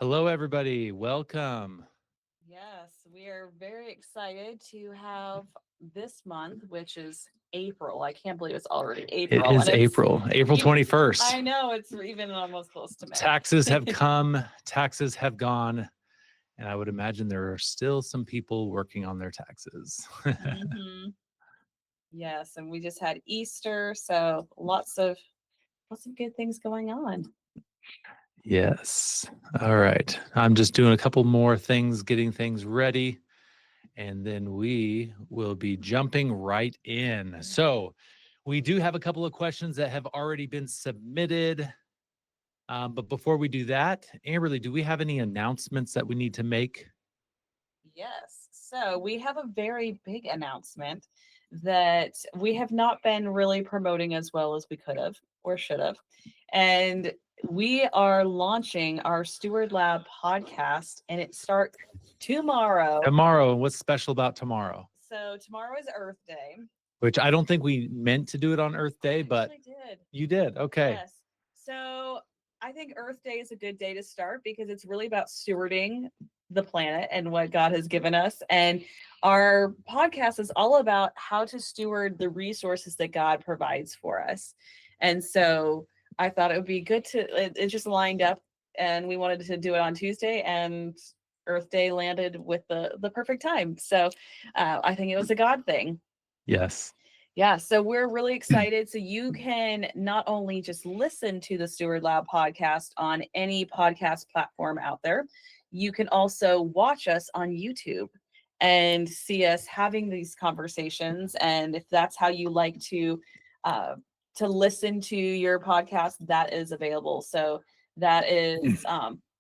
Hello, everybody. Welcome. Yes, we are very excited to have this month, which is April. I can't believe it's already It April, is and it's April even. 21st. I know it's even almost close to Taxes have May. come, taxes have gone, and I would imagine there are still some people working on their taxes. hmm Yes, and we just had Easter, so lots of good things going on. Yes. All right. I'm just doing a couple more things, getting things ready, and then we will be jumping right in. So, we do have a couple of questions that have already been submitted. But before we do that, Amberlee, do we have any announcements that we need to make? Yes. So we have a very big announcement that we have not been really promoting as well as we could have or should have. And we are launching our Steward Lab podcast, and it starts tomorrow. Tomorrow, what's special about tomorrow? So tomorrow is Earth Day. Which I don't think we meant to do it on Earth Day, I but actually did. you did. Okay. Yes. So I think Earth Day is a good day to start because it's really about stewarding the planet and what God has given us. And our podcast is all about how to steward the resources that God provides for us. And so I thought it would be good it just lined up, and we wanted to do it on Tuesday, and Earth Day landed with the perfect time. So I think it was a God thing. Yes. Yeah, so we're really excited. So you can not only just listen to the Steward Lab podcast on any podcast platform out there, you can also watch us on YouTube and see us having these conversations. And if that's how you like to listen to your podcast, that is available. So that is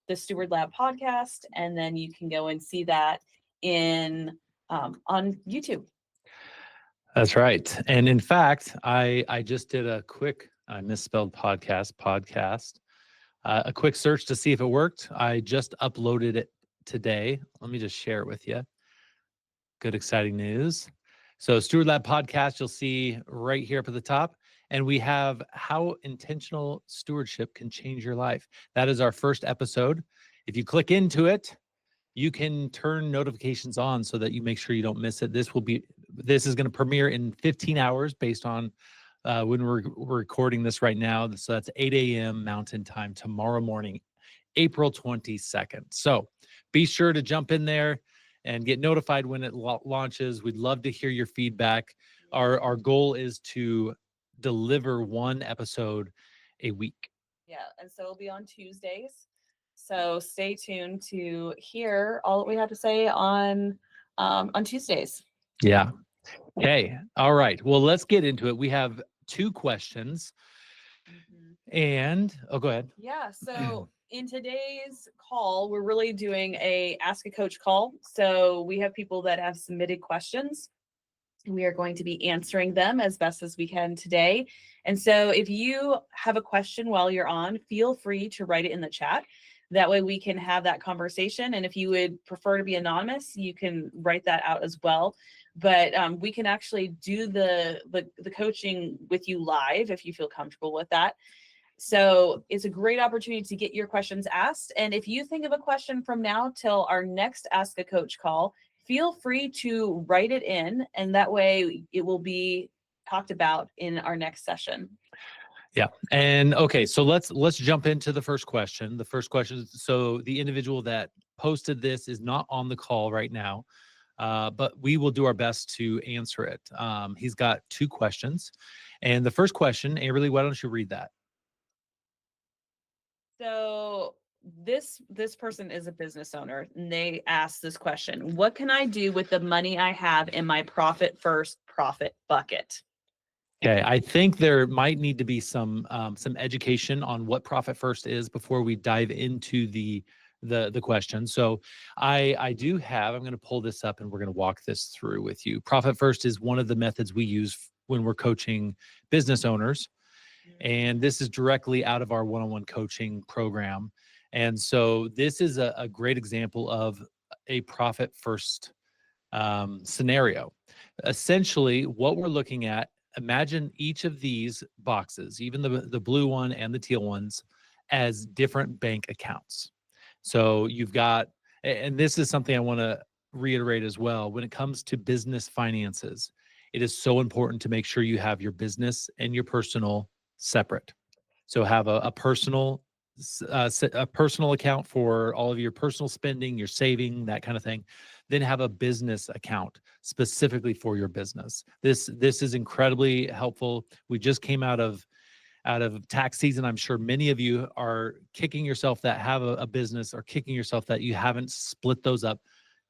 the Steward Lab podcast, and then you can go and see that in on YouTube. That's right. And in fact, I just did a quick, I misspelled podcast, a quick search to see if it worked. I just uploaded it today. Let me just share it with you. Good, exciting news. So, Steward Lab podcast, you'll see right here up at the top. And we have how intentional stewardship can change your life. That is our first episode. If you click into it, you can turn notifications on so that you make sure you don't miss it. This is going to premiere in 15 hours based on when we're recording this right now. So that's 8 a.m. Mountain Time tomorrow morning, April 22nd. So be sure to jump in there and get notified when it launches. We'd love to hear your feedback. Our goal is to deliver one episode a week. Yeah, and so it'll be on Tuesdays. So stay tuned to hear all that we have to say on Tuesdays. Yeah. Okay. All right. Well, let's get into it. We have two questions. And go ahead. Yeah. So in today's call, we're really doing a Ask a Coach call. So we have people that have submitted questions. We are going to be answering them as best as we can today. And so if you have a question while you're on, feel free to write it in the chat. That way we can have that conversation. And if you would prefer to be anonymous, you can write that out as well. But we can actually do the coaching with you live if you feel comfortable with that. So it's a great opportunity to get your questions asked. And if you think of a question from now till our next Ask a Coach call, feel free to write it in, and that way it will be talked about in our next session. Yeah. And okay, so let's jump into the first question. The first question, so the individual that posted this is not on the call right now, but we will do our best to answer it. He's got two questions. And the first question, Amberlee, why don't you read that? So this person is a business owner, and they asked this question: what can I do with the money I have in my profit first profit bucket? Okay, I think there might need to be some education on what Profit First is before we dive into the question. So I do have, I'm going to pull this up and we're going to walk this through with you. Profit First is one of the methods we use when we're coaching business owners. And this is directly out of our one-on-one coaching program. And so this is a great example of a profit first scenario. Essentially, what we're looking at, imagine each of these boxes, even the blue one and the teal ones, as different bank accounts. So you've got, and this is something I want to reiterate as well. When it comes to business finances, it is so important to make sure you have your business and your personal separate. So have a personal a personal account for all of your personal spending, your saving, that kind of thing. Then have a business account specifically for your business. This is incredibly helpful. We just came out of tax season. I'm sure many of you are kicking yourself that have a business, or kicking yourself that you haven't split those up.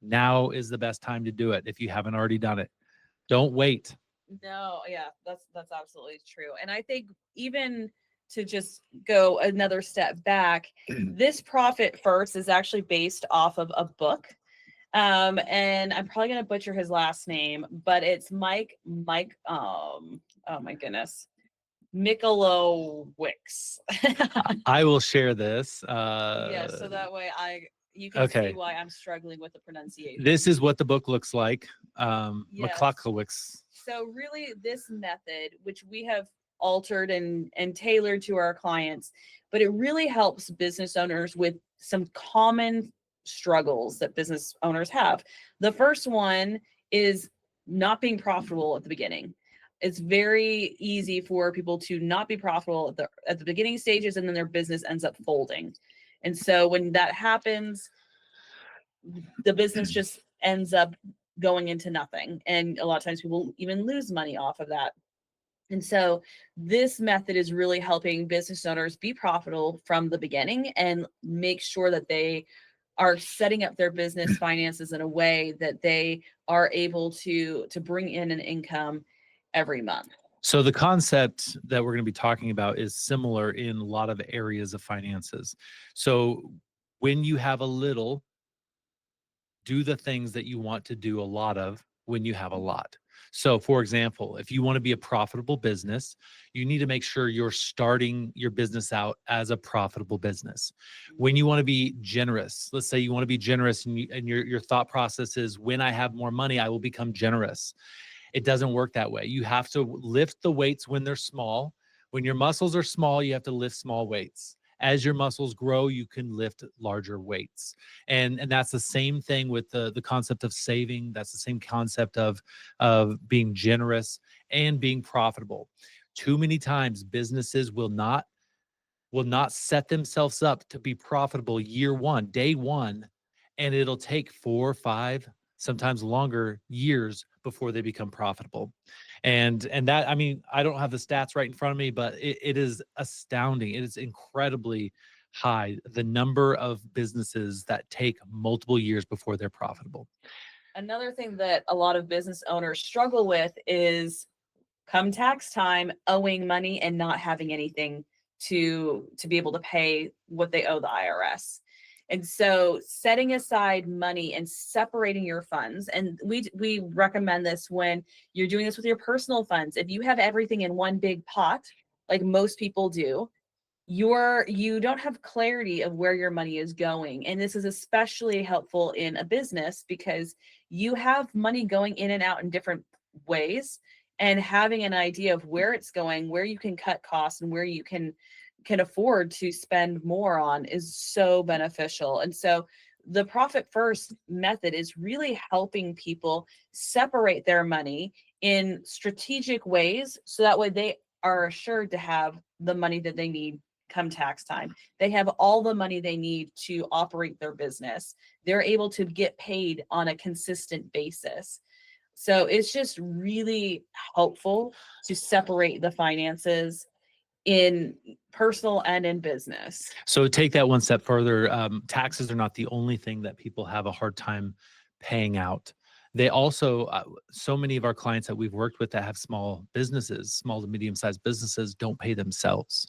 Now is the best time to do it if you haven't already done it. Don't wait. No, yeah, that's absolutely true. And I think even to just go another step back, this Profit First is actually based off of a book. And I'm probably gonna butcher his last name, but it's Mike, oh my goodness, Michalowicz. I will share this. Yeah, so that way you can see Okay. why I'm struggling with the pronunciation. This is what the book looks like. Yes. McClockowicz. So really this method, which we have altered and tailored to our clients, but it really helps business owners with some common struggles that business owners have. The first one is not being profitable at the beginning. It's very easy for people to not be profitable at the beginning stages, and then their business ends up folding. And so when that happens, the business just ends up going into nothing. And a lot of times people even lose money off of that. And so this method is really helping business owners be profitable from the beginning and make sure that they are setting up their business finances in a way that they are able to bring in an income every month. So the concept that we're going to be talking about is similar in a lot of areas of finances. So when you have a little, do the things that you want to do a lot of when you have a lot. So for example, if you want to be a profitable business, you need to make sure you're starting your business out as a profitable business. When you want to be generous, let's say you want to be generous, and your thought process is, when I have more money, I will become generous. It doesn't work that way. You have to lift the weights when they're small. When your muscles are small, you have to lift small weights. As your muscles grow, you can lift larger weights. And that's the same thing with the concept of saving. That's the same concept of being generous and being profitable. Too many times businesses will not set themselves up to be profitable year one, day one, and it'll take 4 or 5, sometimes longer years before they become profitable. And that, I mean, I don't have the stats right in front of me, but it is astounding. It is incredibly high, the number of businesses that take multiple years before they're profitable. Another thing that a lot of business owners struggle with is, come tax time, owing money and not having anything to be able to pay what they owe the IRS. And so setting aside money and separating your funds, and we recommend this when you're doing this with your personal funds. If you have everything in one big pot, like most people do, you don't have clarity of where your money is going. And this is especially helpful in a business because you have money going in and out in different ways, and having an idea of where it's going, where you can cut costs, and where you can afford to spend more on is so beneficial. And so the Profit First method is really helping people separate their money in strategic ways, so that way they are assured to have the money that they need come tax time. They have all the money they need to operate their business. They're able to get paid on a consistent basis. So it's just really helpful to separate the finances in personal and in business. So take that one step further. Taxes are not the only thing that people have a hard time paying out. They also, so many of our clients that we've worked with that have small businesses, small to medium-sized businesses, don't pay themselves.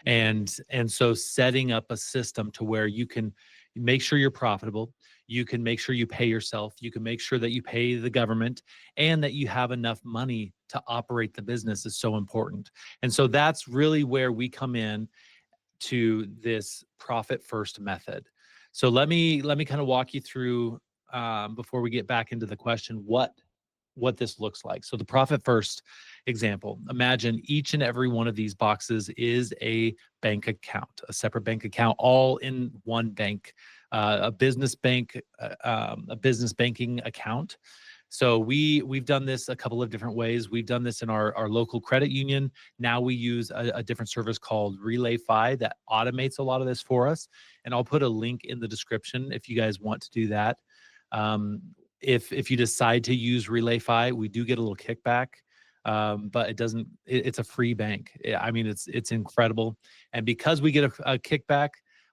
And so setting up a system to where you can make sure you're profitable, you can make sure you pay yourself, you can make sure that you pay the government, and that you have enough money to operate the business is so important. And so that's really where we come in to this Profit First method. So let me kind of walk you through, before we get back into the question, what this looks like. So the Profit First example, imagine each and every one of these boxes is a bank account, a separate bank account, all in one bank a business bank, a business banking account. So we've done this a couple of different ways. We've done this in our local credit union. Now we use a different service called RelayFi that automates a lot of this for us. And I'll put a link in the description if you guys want to do that. If you decide to use RelayFi, we do get a little kickback, but it's a free bank. I mean, it's incredible. And because we get a kickback,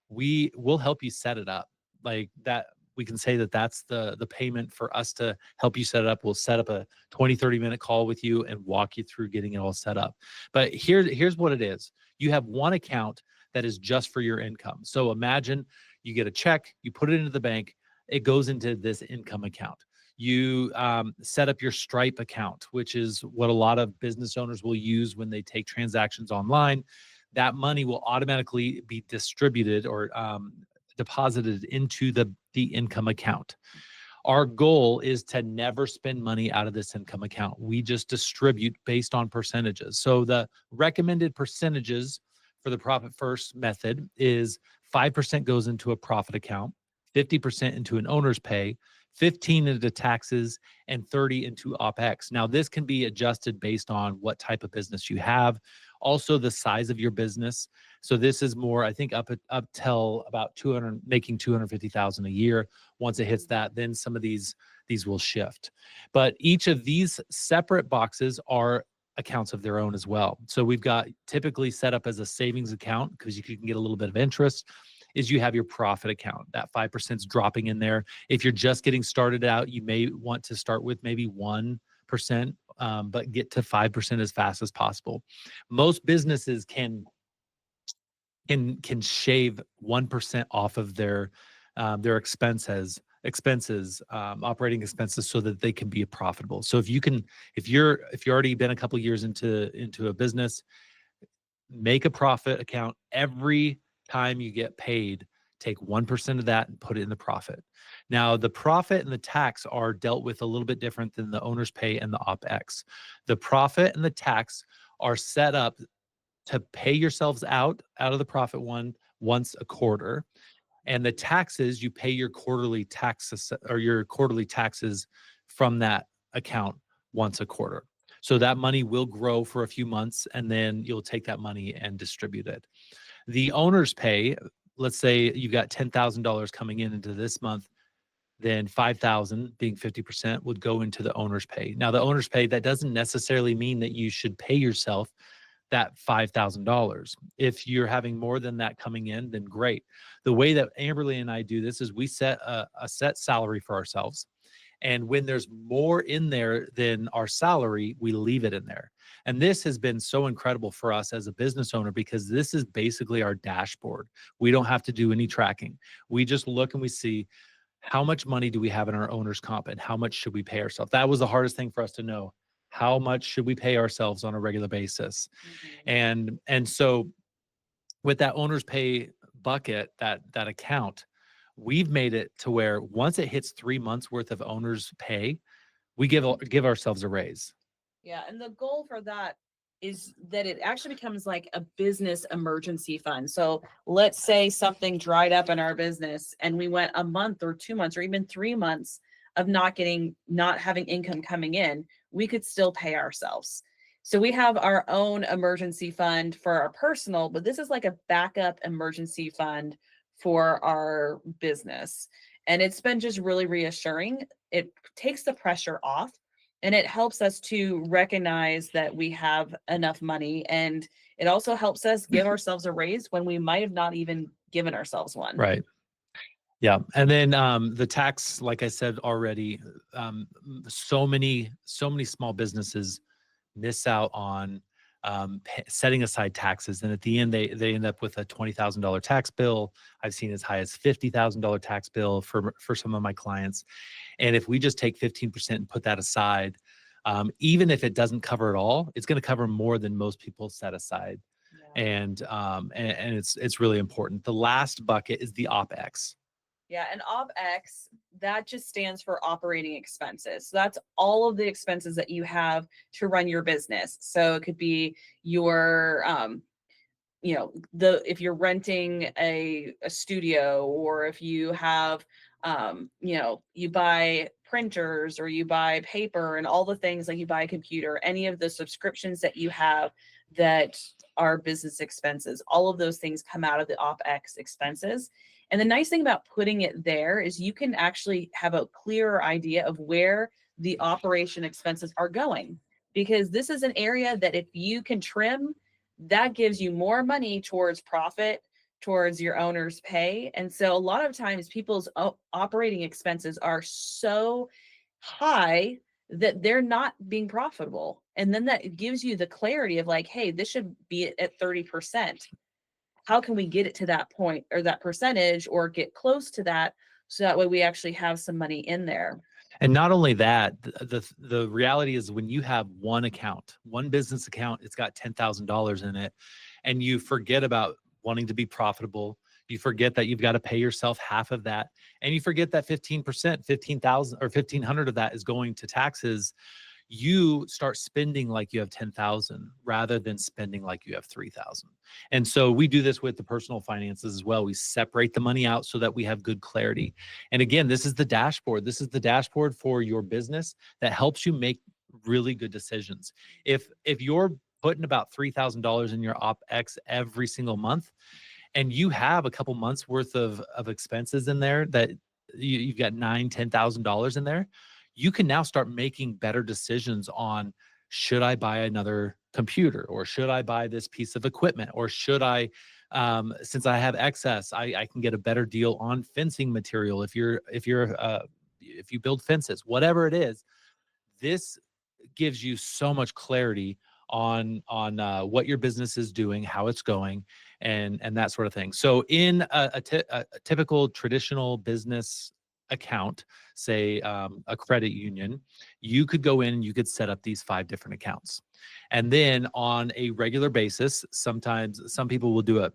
we will help you set it up like that. We can say that that's the payment for us to help you set it up. We'll set up a 20-30-minute call with you and walk you through getting it all set up. But here's what it is. You have one account that is just for your income. So imagine you get a check, you put it into the bank, it goes into this income account. You set up your Stripe account, which is what a lot of business owners will use when they take transactions online. That money will automatically be distributed or deposited into the income account. Our goal is to never spend money out of this income account. We just distribute based on percentages. So the recommended percentages for the profit first method is 5% goes into a profit account, 50% into an owner's pay, 15 into taxes, and 30 into OpEx. Now, this can be adjusted based on what type of business you have, also the size of your business. So this is more, I think, up till about 200, making 250,000 a year. Once it hits that, then some of these will shift. But each of these separate boxes are accounts of their own as well. So we've got typically set up as a savings account because you can get a little bit of interest. Is you have your profit account. That 5% is dropping in there. If you're just getting started out, you may want to start with maybe 1%, but get to 5% as fast as possible. Most businesses can shave 1% off of their expenses, operating expenses, so that they can be profitable. So if you're already been a couple of years into a business, make a profit account. Every time you get paid, take 1% of that and put it in the profit. Now, the profit and the tax are dealt with a little bit different than the owner's pay and the OpEx. The profit and the tax are set up to pay yourselves out of the profit once a quarter. And the taxes, you pay your quarterly taxes from that account once a quarter. So that money will grow for a few months, and then you'll take that money and distribute it. The owner's pay, let's say you got $10,000 coming into this month, then 5,000 being 50% would go into the owner's pay. Now, the owner's pay, that doesn't necessarily mean that you should pay yourself that $5,000. If you're having more than that coming in, then great. The way that Amberlee and I do this is we set a set salary for ourselves. And when there's more in there than our salary, we leave it in there. And this has been so incredible for us as a business owner, because this is basically our dashboard. We don't have to do any tracking. We just look and we see how much money do we have in our owner's comp and how much should we pay ourselves. That was the hardest thing for us to know. How much should we pay ourselves on a regular basis? Mm-hmm. And so with that owner's pay bucket, that account, we've made it to where once it hits 3 months worth of owner's pay, we give ourselves a raise. Yeah. And the goal for that is that it actually becomes like a business emergency fund. So let's say something dried up in our business and we went a month or 2 months or even 3 months of not having income coming in, we could still pay ourselves. So we have our own emergency fund for our personal, but this is like a backup emergency fund for our business. And it's been just really reassuring. It takes the pressure off, and it helps us to recognize that we have enough money. And it also helps us give ourselves a raise when we might have not even given ourselves one. Right. Yeah. And then the tax, like I said already, so many small businesses miss out on setting aside taxes. And at the end, they end up with a $20,000 tax bill. I've seen as high as $50,000 tax bill for some of my clients. And if we just take 15% and put that aside, even if it doesn't cover it all, it's going to cover more than most people set aside. Yeah. And it's really important. The last bucket is the OpEx. Yeah, and OpEx, that just stands for operating expenses. So that's all of the expenses that you have to run your business. So it could be your if you're renting a studio, or if you have, you buy printers or you buy paper and all the things, like you buy a computer, any of the subscriptions that you have that are business expenses, all of those things come out of the OpEx expenses. And the nice thing about putting it there is you can actually have a clearer idea of where the operation expenses are going, because this is an area that if you can trim, that gives you more money towards profit, towards your owner's pay. And so a lot of times people's operating expenses are so high that they're not being profitable. And then that gives you the clarity of like, hey, this should be at 30%. How can we get it to that point, or that percentage, or get close to that, so that way we actually have some money in there? And not only that, the reality is when you have one account, one business account, it's got $10,000 in it, and you forget about wanting to be profitable. You forget that you've got to pay yourself half of that, and you forget that 15%, 15,000 or 1,500 of that is going to taxes. You start spending like you have 10,000 rather than spending like you have 3,000. And so we do this with the personal finances as well. We separate the money out so that we have good clarity. And again, this is the dashboard. This is the dashboard for your business that helps you make really good decisions. If you're putting about $3,000 in your OpEx every single month, and you have a couple months worth of expenses in there, that you've got $9,000, $10,000 in there, you can now start making better decisions on, should I buy another computer, or should I buy this piece of equipment, or should I, since I have excess, I can get a better deal on fencing material. If you build fences, whatever it is, this gives you so much clarity on what your business is doing, how it's going, and that sort of thing. So in a typical traditional business account, say a credit union, you could go in and you could set up these 5 different accounts. And then on a regular basis, sometimes some people will do it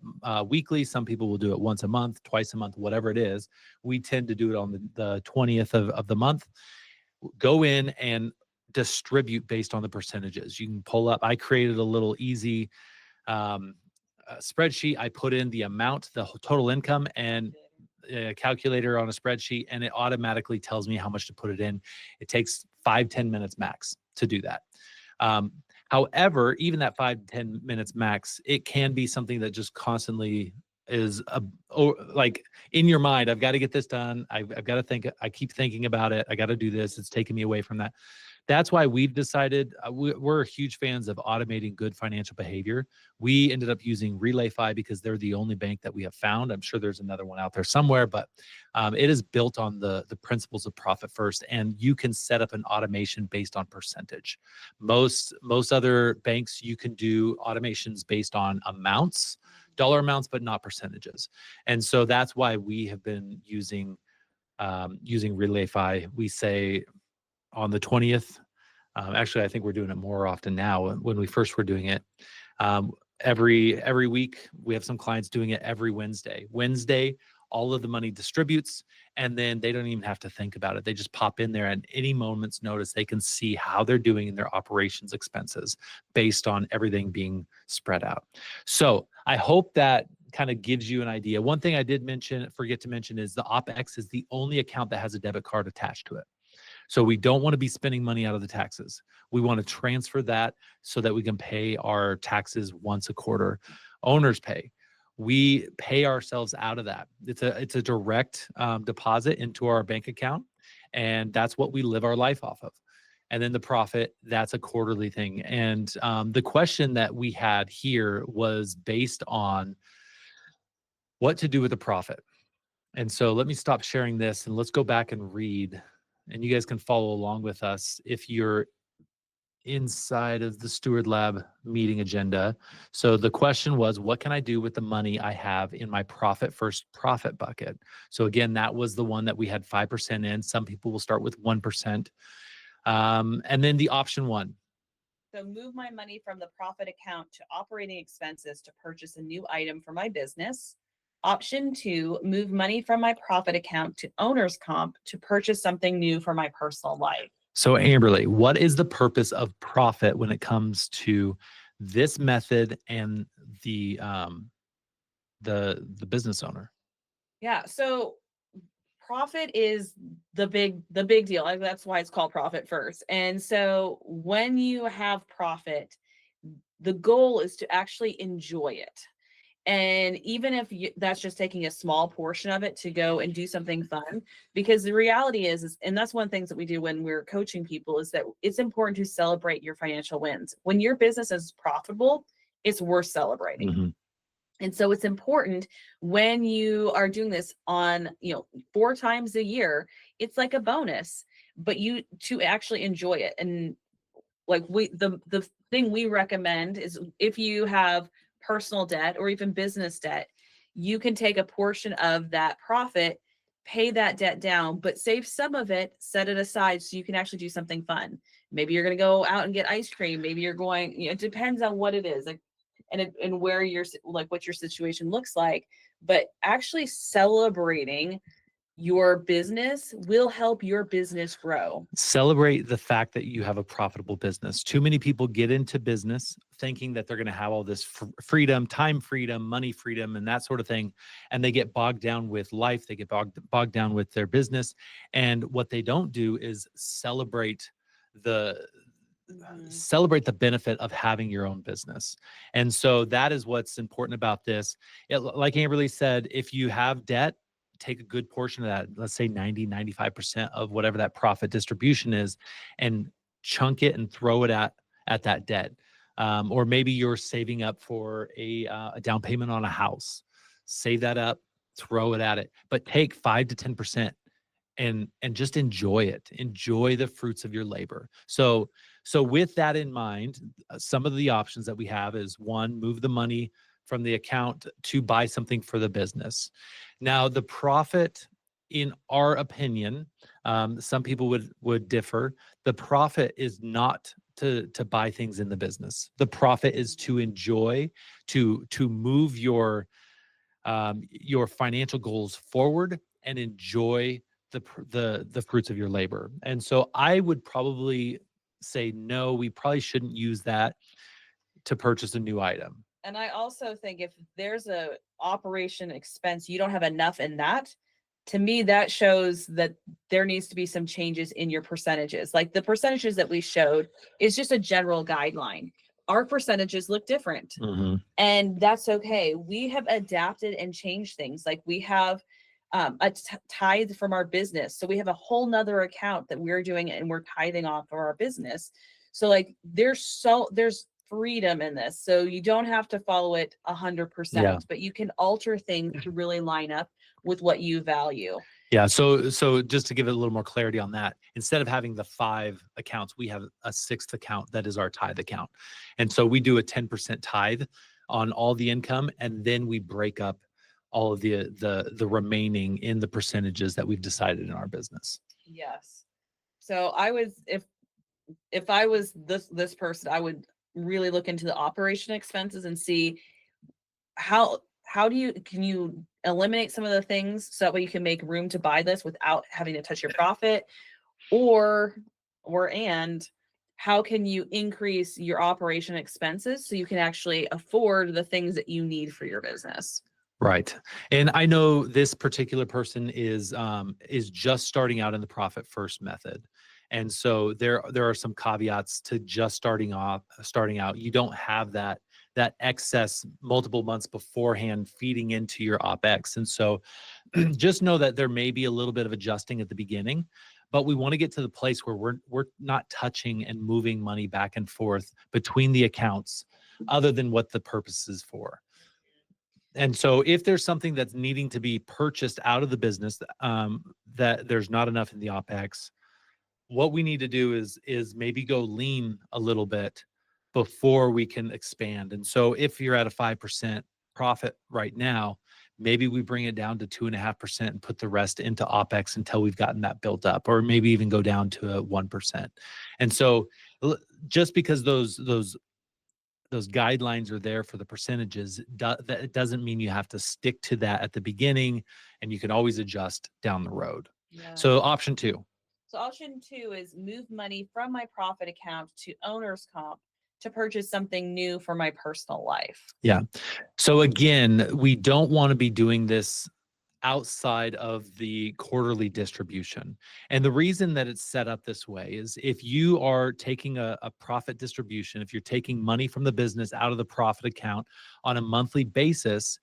weekly, some people will do it once a month, twice a month, whatever it is. We tend to do it on the 20th of the month. Go in and distribute based on the percentages. You can pull up, I created a little easy spreadsheet. I put in the amount, the total income, and a calculator on a spreadsheet, and it automatically tells me how much to put it in. It takes 5-10 minutes max to do that. However, even that 5-10 minutes max, it can be something that just constantly is like in your mind, I've got to get this done. I've got to think, I keep thinking about it. I got to do this. It's taking me away from that. That's why we've decided, we're huge fans of automating good financial behavior. We ended up using RelayFi because they're the only bank that we have found. I'm sure there's another one out there somewhere, but it is built on the principles of profit first, and you can set up an automation based on percentage. Most other banks, you can do automations based on amounts, dollar amounts, but not percentages. And so that's why we have been using RelayFi. We say on the 20th, actually, I think we're doing it more often now. When we first were doing it, every week, we have some clients doing it every Wednesday. All of the money distributes, and then they don't even have to think about it. They just pop in there, and any moment's notice, they can see how they're doing in their operations expenses based on everything being spread out. So I hope that kind of gives you an idea. One thing I did forget to mention is the OpEx is the only account that has a debit card attached to it. So we don't want to be spending money out of the taxes. We want to transfer that so that we can pay our taxes once a quarter. Owner's pay, we pay ourselves out of that. It's a direct deposit into our bank account, and that's what we live our life off of. And then the profit, that's a quarterly thing. And the question that we had here was based on what to do with the profit. And so let me stop sharing this, and let's go back and read. And you guys can follow along with us if you're inside of the Steward Lab meeting agenda. So the question was, what can I do with the money I have in my profit first profit bucket? So again, that was the one that we had 5% in. Some people will start with 1%. And then the option 1. So move my money from the profit account to operating expenses to purchase a new item for my business. Option 2, move money from my profit account to owner's comp to purchase something new for my personal life. So Amberlee, what is the purpose of profit when it comes to this method and the business owner. Yeah. So profit is the big deal. Like, that's why it's called profit first. And so when you have profit, the goal is to actually enjoy it. And even if that's just taking a small portion of it to go and do something fun, because the reality is, and that's one of the things that we do when we're coaching people, is that it's important to celebrate your financial wins. When your business is profitable, it's worth celebrating. Mm-hmm. And so it's important when you are doing this on, 4 times a year, it's like a bonus, but you to actually enjoy it. And like the thing we recommend is, if you have personal debt or even business debt, you can take a portion of that profit, pay that debt down, but save some of it, set it aside so you can actually do something fun. Maybe you're going to go out and get ice cream. Maybe you're going, it depends on what it is, like, and where you're, like, what your situation looks like. But actually celebrating your business will help your business grow. Celebrate the fact that you have a profitable business. Too many people get into business thinking that they're going to have all this freedom, time freedom, money freedom, and that sort of thing. And they get bogged down with life. They get bogged down with their business. And what they don't do is celebrate the benefit of having your own business. And so that is what's important about this. Like Amberlee said, if you have debt, take a good portion of that, let's say 90-95% of whatever that profit distribution is, and chunk it and throw it at that debt. Or maybe you're saving up for a down payment on a house. Save that up, throw it at it, but take 5 to 10% and just enjoy it. Enjoy the fruits of your labor. So with that in mind, some of the options that we have is, one, move the money from the account to buy something for the business. Now, the profit, in our opinion, some people would differ. The profit is not to buy things in the business. The profit is to enjoy, to move your financial goals forward and enjoy the fruits of your labor. And so I would probably say, no, we probably shouldn't use that to purchase a new item. And I also think if there's a operation expense, you don't have enough in that, to me, that shows that there needs to be some changes in your percentages. Like, the percentages that we showed is just a general guideline. Our percentages look different, and that's okay. We have adapted and changed things. Like, we have a tithe from our business. So we have a whole nother account that we're doing, and we're tithing off of our business. So, like, there's freedom in this. So you don't have to follow it 100%, but you can alter things to really line up with what you value. Yeah. So just to give it a little more clarity on that, instead of having the 5 accounts, we have a 6th account that is our tithe account. And so we do a 10% tithe on all the income, and then we break up all of the remaining in the percentages that we've decided in our business. Yes. So I was, if I was this person, I would really look into the operation expenses and see how can you eliminate some of the things so that way you can make room to buy this without having to touch your profit, or how can you increase your operation expenses so you can actually afford the things that you need for your business. Right. And I know this particular person is just starting out in the profit first method. And so there are some caveats to just starting out. You don't have that excess multiple months beforehand feeding into your OpEx. And so just know that there may be a little bit of adjusting at the beginning, but we want to get to the place where we're not touching and moving money back and forth between the accounts other than what the purpose is for. And so if there's something that's needing to be purchased out of the business, that there's not enough in the OpEx, what we need to do is maybe go lean a little bit before we can expand. And so if you're at a 5% profit right now, maybe we bring it down to 2.5% and put the rest into OpEx until we've gotten that built up, or maybe even go down to a 1%. And so just because those guidelines are there for the percentages, that doesn't mean you have to stick to that at the beginning, and you can always adjust down the road. Yeah. So option 2. So option 2 is move money from my profit account to owner's comp to purchase something new for my personal life. Yeah. So again, we don't want to be doing this outside of the quarterly distribution. And the reason that it's set up this way is if you are taking a profit distribution, if you're taking money from the business out of the profit account on a monthly basis,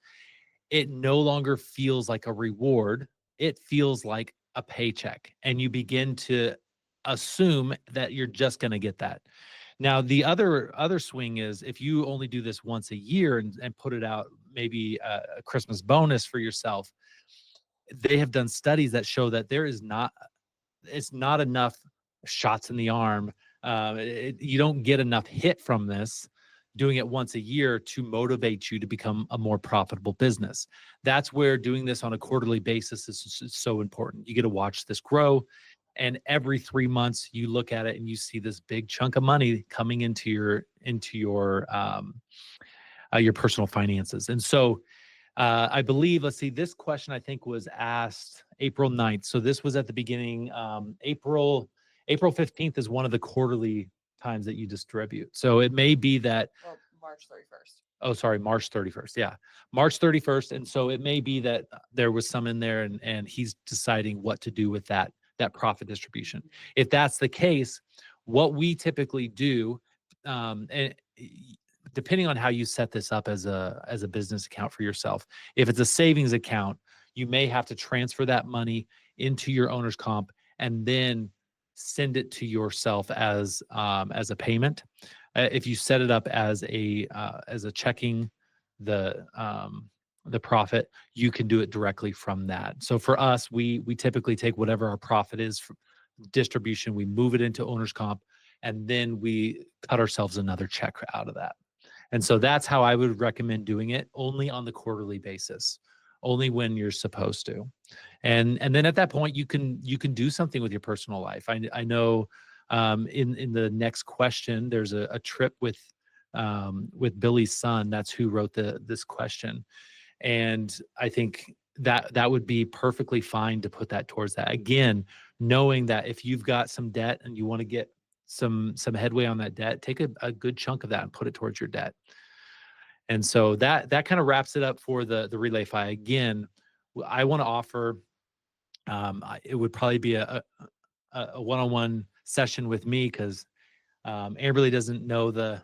it no longer feels like a reward. It feels like a paycheck. And you begin to assume that you're just going to get that. Now, the other swing is if you only do this once a year and put it out, maybe a Christmas bonus for yourself. They have done studies that show that it's not enough shots in the arm. You don't get enough hit from this doing it once a year to motivate you to become a more profitable business. That's where doing this on a quarterly basis is so important. You get to watch this grow. And every 3 months you look at it and you see this big chunk of money coming into your personal finances. And so I believe, let's see, this question I think was asked April 9th. So this was at the beginning. April 15th is one of the quarterly times that you distribute. So it may be that March 31st. Oh, sorry, March 31st. Yeah, March 31st. And so it may be that there was some in there and he's deciding what to do with that profit distribution. If that's the case, what we typically do, and depending on how you set this up as a business account for yourself, if it's a savings account, you may have to transfer that money into your owner's comp and then send it to yourself as a payment. If you set it up as a checking the profit, you can do it directly from that. So for us, we typically take whatever our profit is for distribution, we move it into owner's comp, and then we cut ourselves another check out of that. And so that's how I would recommend doing it, only on the quarterly basis, only when you're supposed to. And then at that point, you can do something with your personal life. I know in the next question, there's a trip with Billy's son. That's who wrote this question. And I think that would be perfectly fine to put that towards that. Again, knowing that if you've got some debt and you want to get some headway on that debt, take a good chunk of that and put it towards your debt. And so that kind of wraps it up for the Relay Fi. Again, I want to offer, it would probably be a one-on-one session with me because Amberlee doesn't know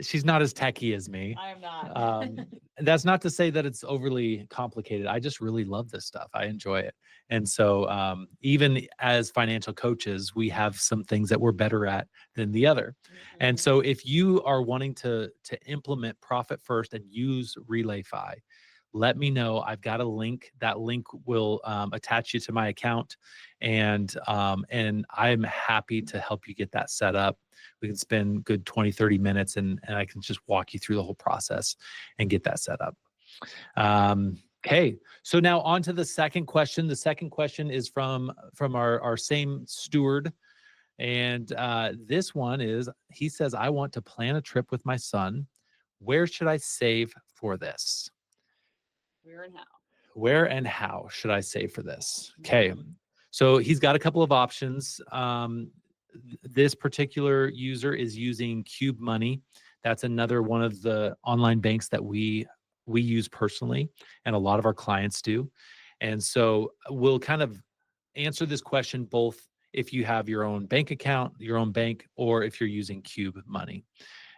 she's not as techie as me. I am not. That's not to say that it's overly complicated. I just really love this stuff. I enjoy it. And so even as financial coaches, we have some things that we're better at than the other. Mm-hmm. And so if you are wanting to implement Profit First and use Relay Fi, let me know. I've got a link. That link will attach you to my account, and I'm happy to help you get that set up. We can spend good 20, 30 minutes and I can just walk you through the whole process and get that set up. Okay, so now on to the second question. The second question is from our same steward. And this one is, he says, I want to plan a trip with my son. Where should I save for this? Where and how should I save for this? Okay, so he's got a couple of options. This particular user is using Cube Money. That's another one of the online banks that we use personally, and a lot of our clients do. And so we'll kind of answer this question both if you have your own bank account, your own bank, or if you're using Cube Money.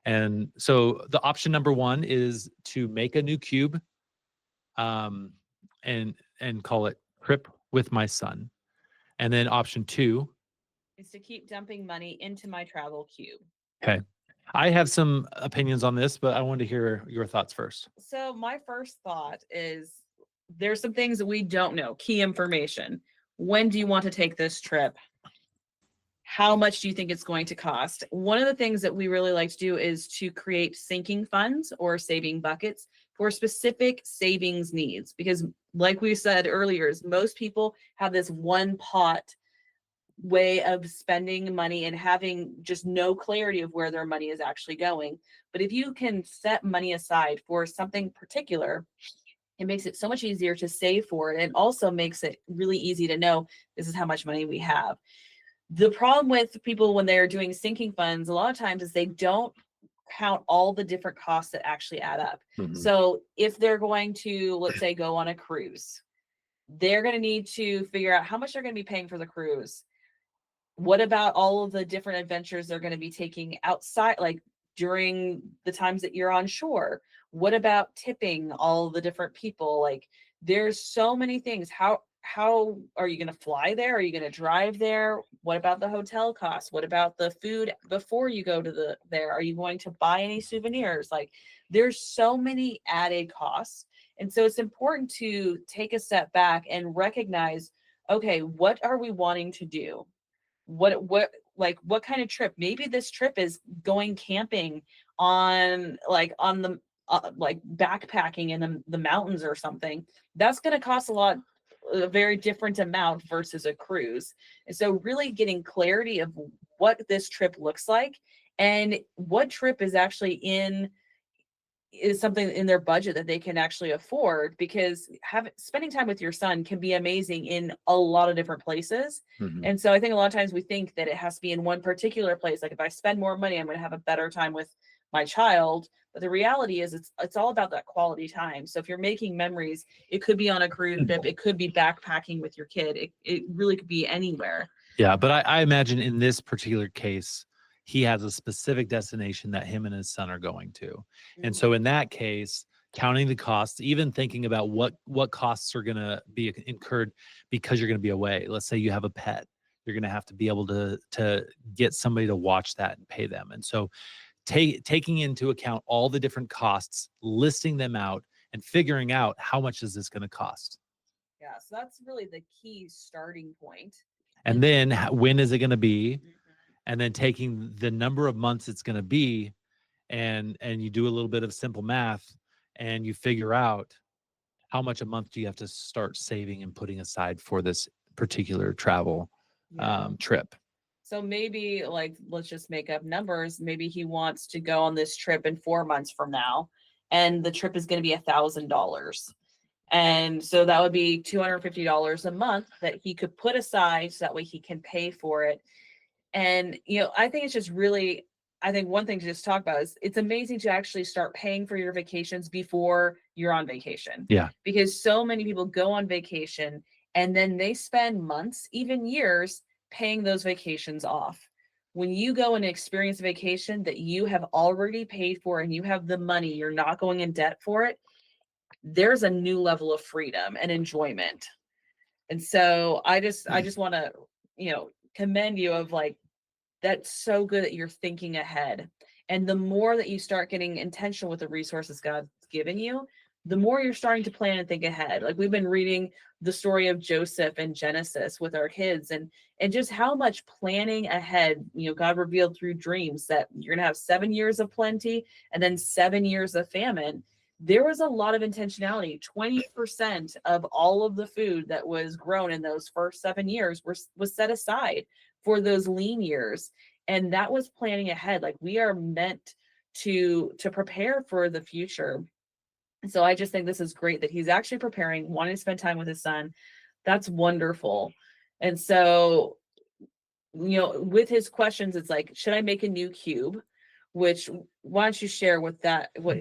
And so the option number one is to make a new Cube and call it Trip with My Son. And then option two is to keep dumping money into my travel cube. Okay. I have some opinions on this, but I wanted to hear your thoughts first. So my first thought is there's some things that we don't know. Key information. When do you want to take this trip? How much do you think it's going to cost? One of the things that we really like to do is to create sinking funds or saving buckets for specific savings needs. Because like we said earlier, is most people have this one pot way of spending money and having just no clarity of where their money is actually going. But if you can set money aside for something particular, it makes it so much easier to save for it, and also makes it really easy to know this is how much money we have. The problem with people when they're doing sinking funds a lot of times is they don't count all the different costs that actually add up. Mhm. So if they're going to, let's say, go on a cruise, they're going to need to figure out how much they're going to be paying for the cruise. What about all of the different adventures they're going to be taking outside, like during the times that you're on shore? What about tipping all the different people? Like there's so many things. How are you going to fly there? Are you going to drive there? What about the hotel costs? What about the food before you go to there? Are you going to buy any souvenirs? Like there's so many added costs. And so it's important to take a step back and recognize, okay, what are we wanting to do? What kind of trip? Maybe this trip is going camping on the like backpacking in the mountains or something. That's going to cost a very different amount versus a cruise. And so really getting clarity of what this trip looks like and what trip is something in their budget that they can actually afford, because spending time with your son can be amazing in a lot of different places. Mhm. And so I think a lot of times we think that it has to be in one particular place. Like if I spend more money, I'm going to have a better time with my child. But the reality is it's all about that quality time. So if you're making memories, it could be on a cruise ship, it could be backpacking with your kid. It really could be anywhere. Yeah, but I imagine in this particular case, he has a specific destination that him and his son are going to. And so in that case, counting the costs, even thinking about what costs are going to be incurred because you're going to be away. Let's say you have a pet, you're going to have to be able to get somebody to watch that and pay them. And so taking into account all the different costs, listing them out, and figuring out how much is this going to cost. Yeah, so that's really the key starting point. And then when is it going to be? Mhm. And then taking the number of months it's going to be, and you do a little bit of simple math, and you figure out how much a month do you have to start saving and putting aside for this particular travel Yeah. trip. So maybe like, let's just make up numbers. Maybe he wants to go on this trip in 4 months from now, and the trip is going to be $1,000. And so that would be $250 a month that he could put aside so that way he can pay for it. And, I think it's just really, I think one thing to just talk about is it's amazing to actually start paying for your vacations before you're on vacation. Yeah. Because so many people go on vacation and then they spend months, even years, paying those vacations off. When you go and experience a vacation that you have already paid for and you have the money, you're not going in debt for it, there's a new level of freedom and enjoyment. And so I just want to, commend you of like, that's so good that you're thinking ahead. And the more that you start getting intentional with the resources God's given you, the more you're starting to plan and think ahead. Like we've been reading the story of Joseph and Genesis with our kids, and just how much planning ahead, God revealed through dreams that you're going to have 7 years of plenty and then 7 years of famine. There was a lot of intentionality. 20% of all of the food that was grown in those first 7 years was set aside for those lean years. And that was planning ahead. Like we are meant to prepare for the future. And so I just think this is great that he's actually preparing, wanting to spend time with his son. That's wonderful. And so, with his questions, it's like, should I make a new cube? Which, why don't you share what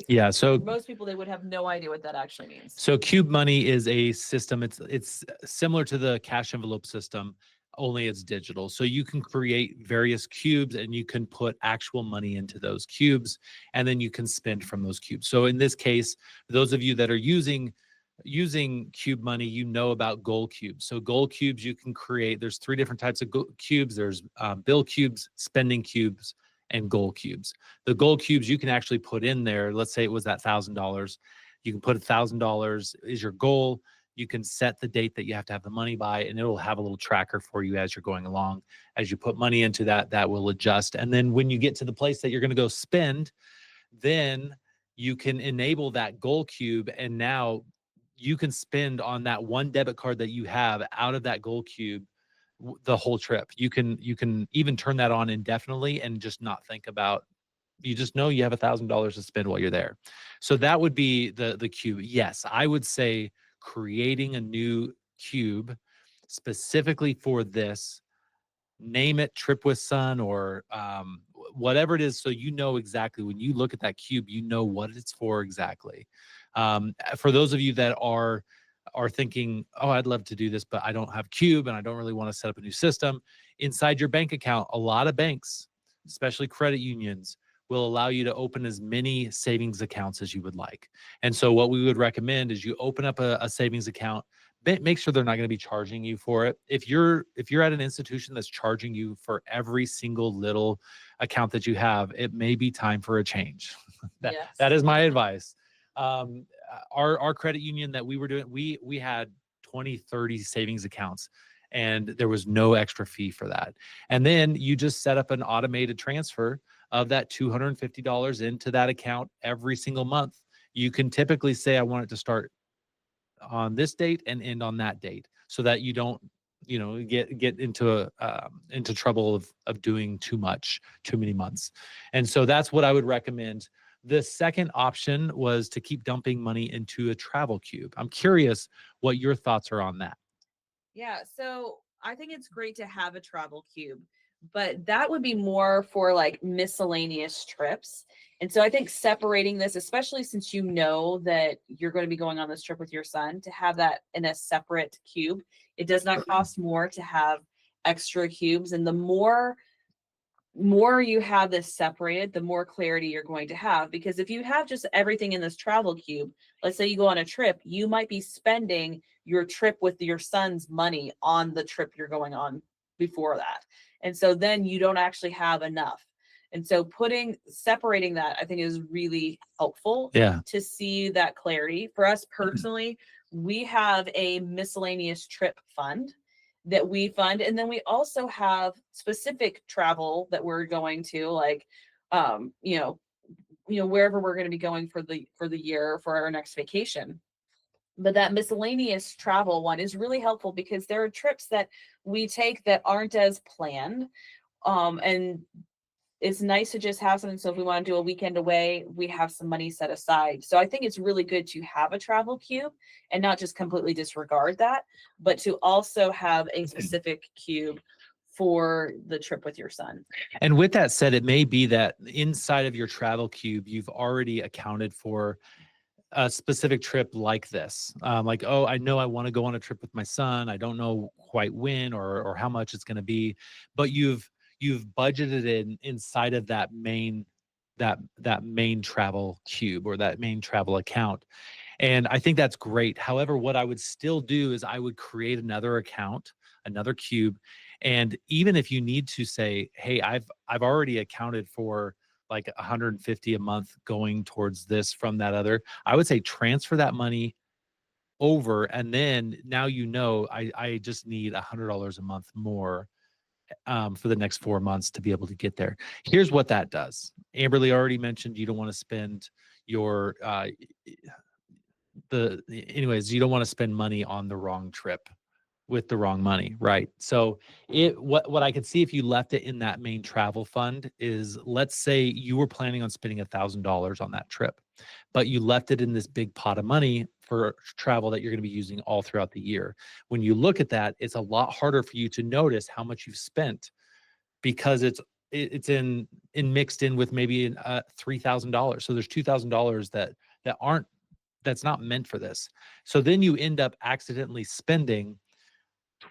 Yeah. So most people, they would have no idea what that actually means. So Cube Money is a system. It's similar to the cash envelope system, only it's digital. So you can create various cubes and you can put actual money into those cubes, and then you can spend from those cubes. So in this case, those of you that are using Cube Money, you know about goal cubes. So goal cubes you can create. There's 3 different types of cubes. There's bill cubes, spending cubes, and goal cubes. The goal cubes you can actually put in there. Let's say it was that $1,000. You can put $1,000 is your goal. You can set the date that you have to have the money by, and it'll have a little tracker for you as you're going along. As you put money into that will adjust. And then when you get to the place that you're going to go spend, then you can enable that goal cube, and now you can spend on that one debit card that you have out of that goal cube the whole trip. You can even turn that on indefinitely and just not think about. You just know you have $1,000 to spend while you're there. So that would be the cube. Yes, I would say creating a new cube specifically for this. Name it Trip with Son or whatever it is, so you know exactly when you look at that cube, you know what it's for exactly. For those of you that are thinking, oh, I'd love to do this, but I don't have cube and I don't really want to set up a new system. Inside your bank account, a lot of banks, especially credit unions, will allow you to open as many savings accounts as you would like. And so what we would recommend is you open up a savings account. Make sure they're not going to be charging you for it. If you're at an institution that's charging you for every single little account that you have, it may be time for a change. That is my advice. Our credit union that we were doing, we had 20, 30 savings accounts, and there was no extra fee for that. And then you just set up an automated transfer of that $250 into that account every single month. You can typically say, I want it to start on this date and end on that date, so that you don't, get into trouble of doing too many months. And so that's what I would recommend. The second option was to keep dumping money into a travel cube. I'm curious what your thoughts are on that. Yeah, so I think it's great to have a travel cube, but that would be more for like miscellaneous trips. And so I think separating this, especially since you know that you're going to be going on this trip with your son, to have that in a separate cube. It does not cost more to have extra cubes. And the more you have this separated, the more clarity you're going to have. Because if you have just everything in this travel cube, let's say you go on a trip, you might be spending your trip with your son's money on the trip you're going on before that. And so then you don't actually have enough. And so separating that, I think, is really helpful to see that clarity. For us personally, we have a miscellaneous trip fund that we fund. And then we also have specific travel that we're going to, like, wherever we're going to be going for the year, for our next vacation. But that miscellaneous travel one is really helpful because there are trips that we take that aren't as planned. And it's nice to just have something. So if we want to do a weekend away, we have some money set aside. So I think it's really good to have a travel cube and not just completely disregard that, but to also have a specific cube for the trip with your son. And with that said, it may be that inside of your travel cube, you've already accounted for a specific trip like this. Like, oh, I know I want to go on a trip with my son. I don't know quite when or how much it's going to be, but you've budgeted inside of that main travel cube or that main travel account. And I think that's great. However, what I would still do is I would create another account, another cube. And even if you need to say, hey, I've already accounted for like 150 a month going towards this from that other, I would say transfer that money over. And then now, I just need $100 a month more for the next 4 months to be able to get there. Here's what that does. Amberlee already mentioned you don't want to spend your you don't want to spend money on the wrong trip with the wrong money, right? So what I could see if you left it in that main travel fund is, let's say you were planning on spending $1,000 on that trip, but you left it in this big pot of money for travel that you're going to be using all throughout the year. When you look at that, it's a lot harder for you to notice how much you've spent, because it's mixed in with maybe $3,000. So there's $2,000 that's not meant for this. So then you end up accidentally spending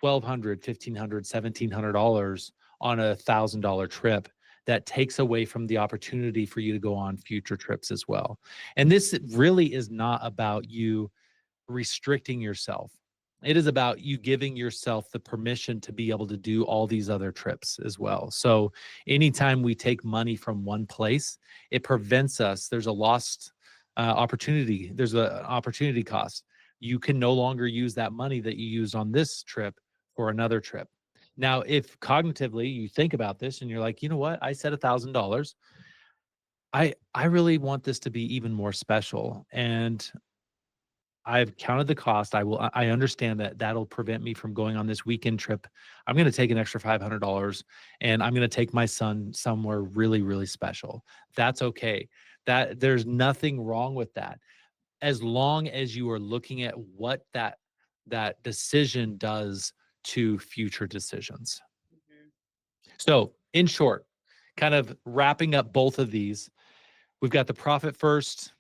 $1,200, $1,500, $1,700 on $1,000 trip. That takes away from the opportunity for you to go on future trips as well. And this really is not about you restricting yourself. It is about you giving yourself the permission to be able to do all these other trips as well. So anytime we take money from one place, it prevents us. There's a lost opportunity. There's an opportunity cost. You can no longer use that money that you used on this trip for another trip. Now, if cognitively you think about this and you're like, you know what, I said $1,000. I really want this to be even more special, and I've counted the cost. I understand that that'll prevent me from going on this weekend trip. I'm going to take an extra $500 and I'm going to take my son somewhere really, really special. That's okay. That there's nothing wrong with that, as long as you are looking at what that decision does to future decisions. Mhm. So in short, kind of wrapping up both of these, we've got the profit first.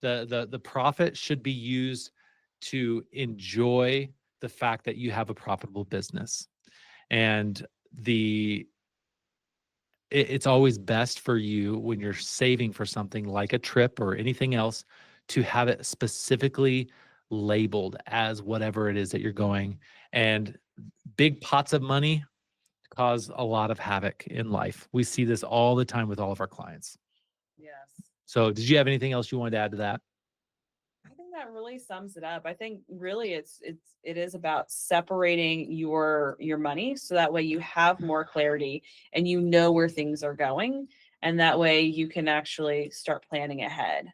The profit should be used to enjoy the fact that you have a profitable business. And it's always best for you when you're saving for something like a trip or anything else to have it specifically labeled as whatever it is that you're going. And big pots of money cause a lot of havoc in life. We see this all the time with all of our clients. Yes. So did you have anything else you wanted to add to that? I think that really sums it up. I think really it is about separating your money so that way you have more clarity and you know where things are going, and that way you can actually start planning ahead.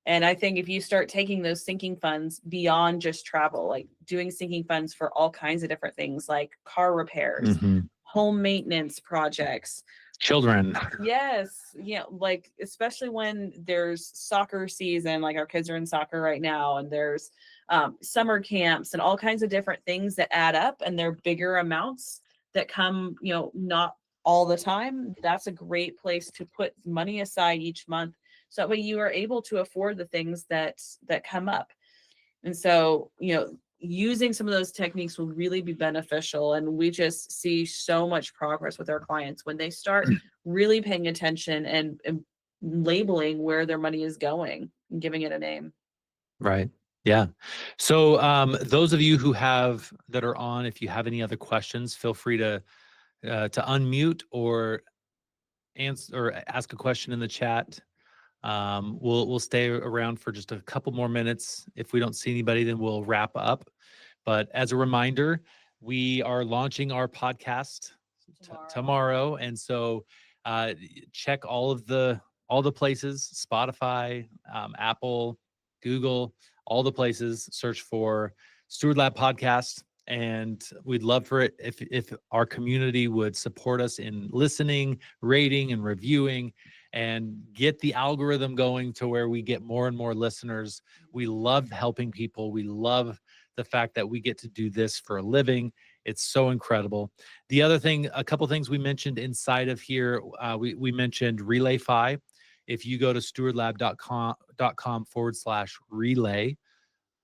And I think if you start taking those sinking funds beyond just travel, like doing sinking funds for all kinds of different things like car repairs, home maintenance projects, Children. yes, yeah, like especially when there's soccer season, like our kids are in soccer right now, and there's summer camps and all kinds of different things that add up, and they're bigger amounts that come, not all the time. That's a great place to put money aside each month, so that way you are able to afford the things that come up. And so, using some of those techniques will really be beneficial. And we just see so much progress with our clients when they start really paying attention and labeling where their money is going and giving it a name. Right. Yeah. So those of you that are on, if you have any other questions, feel free to unmute or answer or ask a question in the chat. We'll stay around for just a couple more minutes. If we don't see anybody, then we'll wrap up. But as a reminder, we are launching our podcast tomorrow. And so check all the places, Spotify, Apple, Google, all the places, search for Steward Lab podcast. And we'd love for it if our community would support us in listening, rating, and reviewing, and get the algorithm going to where we get more and more listeners. We love helping people. We love the fact that we get to do this for a living. It's so incredible. The other thing, a couple things we mentioned inside of here, we mentioned RelayFi. If you go to stewardlab.com/relay,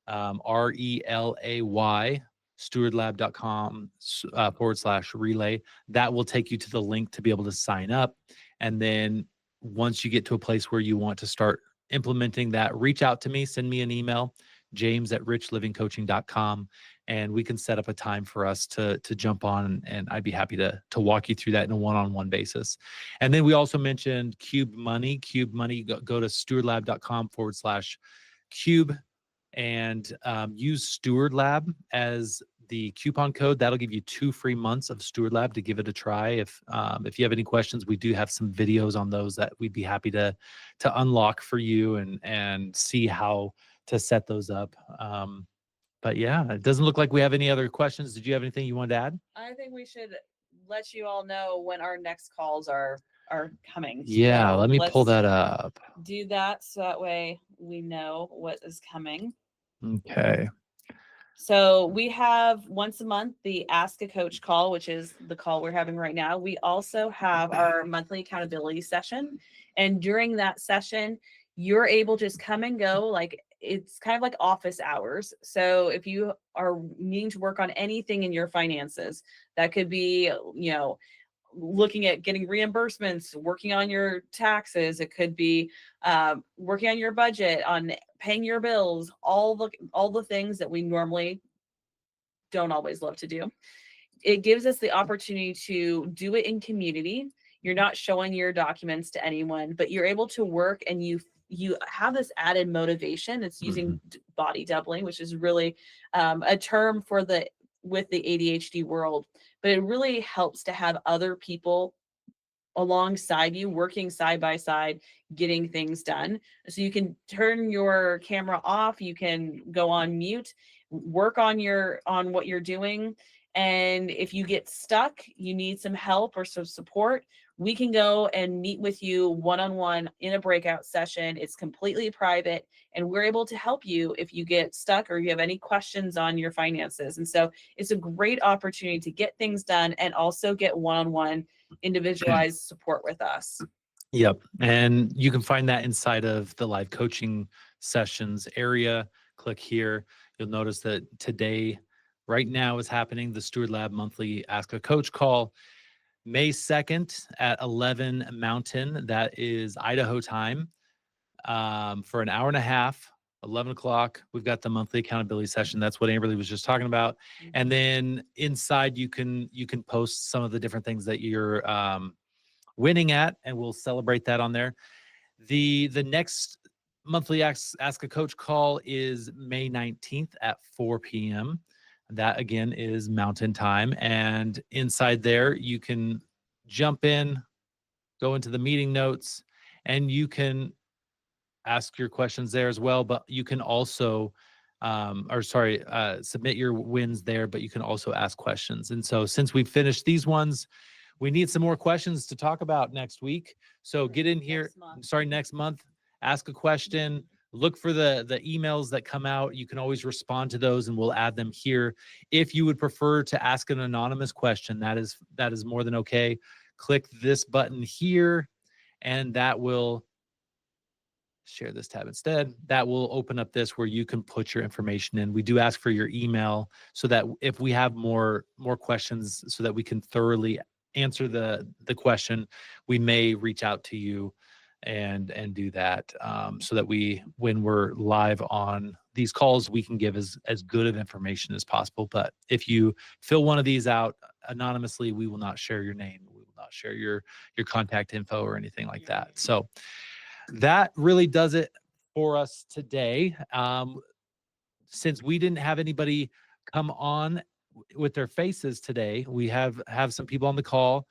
RELAY, stewardlab.com/relay, that will take you to the link to be able to sign up. And then once you get to a place where you want to start implementing that, reach out to me, send me an email, james@richlivingcoaching.com, and we can set up a time for us to jump on, and I'd be happy to walk you through that in a one-on-one basis. And then we also mentioned Cube Money. Cube Money, go to stewardlab.com/cube and use Steward Lab as the coupon code. That'll give you 2 free months of Steward Lab to give it a try. If you have any questions, we do have some videos on those that we'd be happy to unlock for you and see how to set those up. But yeah, it doesn't look like we have any other questions. Did you have anything you wanted to add? I think we should let you all know when our next calls are coming. Yeah, So let me pull let's that up. do that so that way we know what is coming. Okay. So we have once a month the Ask a Coach call, which is the call we're having right now. We also have our monthly accountability session. And during that session, you're able to just come and go. Like it's kind of like office hours. So if you are needing to work on anything in your finances, that could be, looking at getting reimbursements, working on your taxes. It could be working on your budget, on paying your bills, all the things that we normally don't always love to do. It gives us the opportunity to do it in community. You're not showing your documents to anyone, but you're able to work, and you have this added motivation. It's using body doubling, which is really a term with the ADHD world, but it really helps to have other people alongside you, working side by side, getting things done. So you can turn your camera off, you can go on mute, work on what you're doing. And if you get stuck, you need some help or some support, we can go and meet with you one-on-one in a breakout session. It's completely private, and we're able to help you if you get stuck or you have any questions on your finances. And so it's a great opportunity to get things done and also get one-on-one individualized support with us. Yep. And you can find that inside of the live coaching sessions area. Click here. You'll notice that today, right now, is happening the Steward Lab monthly Ask a Coach call. May 2nd at 11 Mountain. That is Idaho time, for an hour and a half. 11 o'clock, we've got the monthly accountability session. That's what Amberlee was just talking about. And then inside you can post some of the different things that you're winning at, and we'll celebrate that on there. The next monthly Ask a Coach call is May 19th at 4 p.m. That again is Mountain time. And inside there, you can jump in, go into the meeting notes, and you can ask your questions there as well. But you can also, submit your wins there, but you can also ask questions. And so since we've finished these ones, we need some more questions to talk about next week. So get in here, next month, ask a question, look for the emails that come out. You can always respond to those and we'll add them here. If you would prefer to ask an anonymous question, that is more than okay. Click this button here and that will share this tab instead. That will open up this where you can put your information in. We do ask for your email so that if we have more questions so that we can thoroughly answer the question, we may reach out to you and do that, so that when we're live on these calls, we can give as good of information as possible. But if you fill one of these out anonymously, we will not share your name. We will not share your contact info or anything like that. So that really does it for us today. Since we didn't have anybody come on with their faces today, we have some people on the call.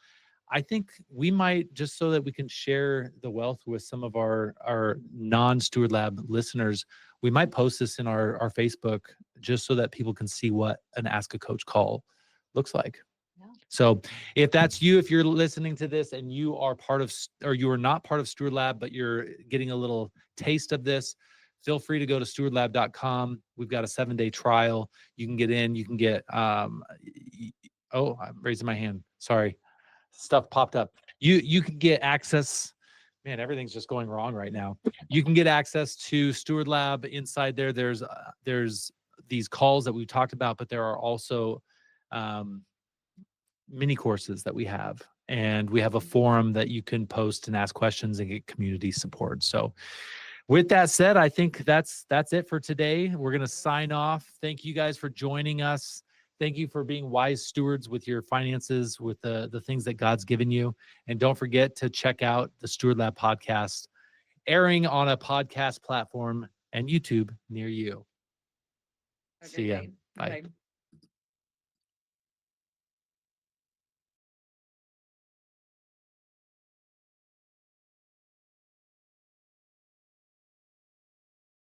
I think we might, just so that we can share the wealth with some of our non-Steward Lab listeners, we might post this in our Facebook just so that people can see what an Ask a Coach call looks like. Yeah. So if that's you, if you're listening to this and you are you are not part of Steward Lab, but you're getting a little taste of this, feel free to go to stewardlab.com. We've got a 7-day trial. You can get in, you can get, I'm raising my hand. Sorry. Stuff popped up. You can get access. Man, everything's just going wrong right now. You can get access to Steward Lab inside there. There's these calls that we've talked about, but there are also mini courses that we have, and we have a forum that you can post and ask questions and get community support. So with that said, I think that's it for today. We're going to sign off. Thank you guys for joining us. Thank you for being wise stewards with your finances, with the things that God's given you. And don't forget to check out the Steward Lab podcast, airing on a podcast platform and YouTube near you. See ya. Bye.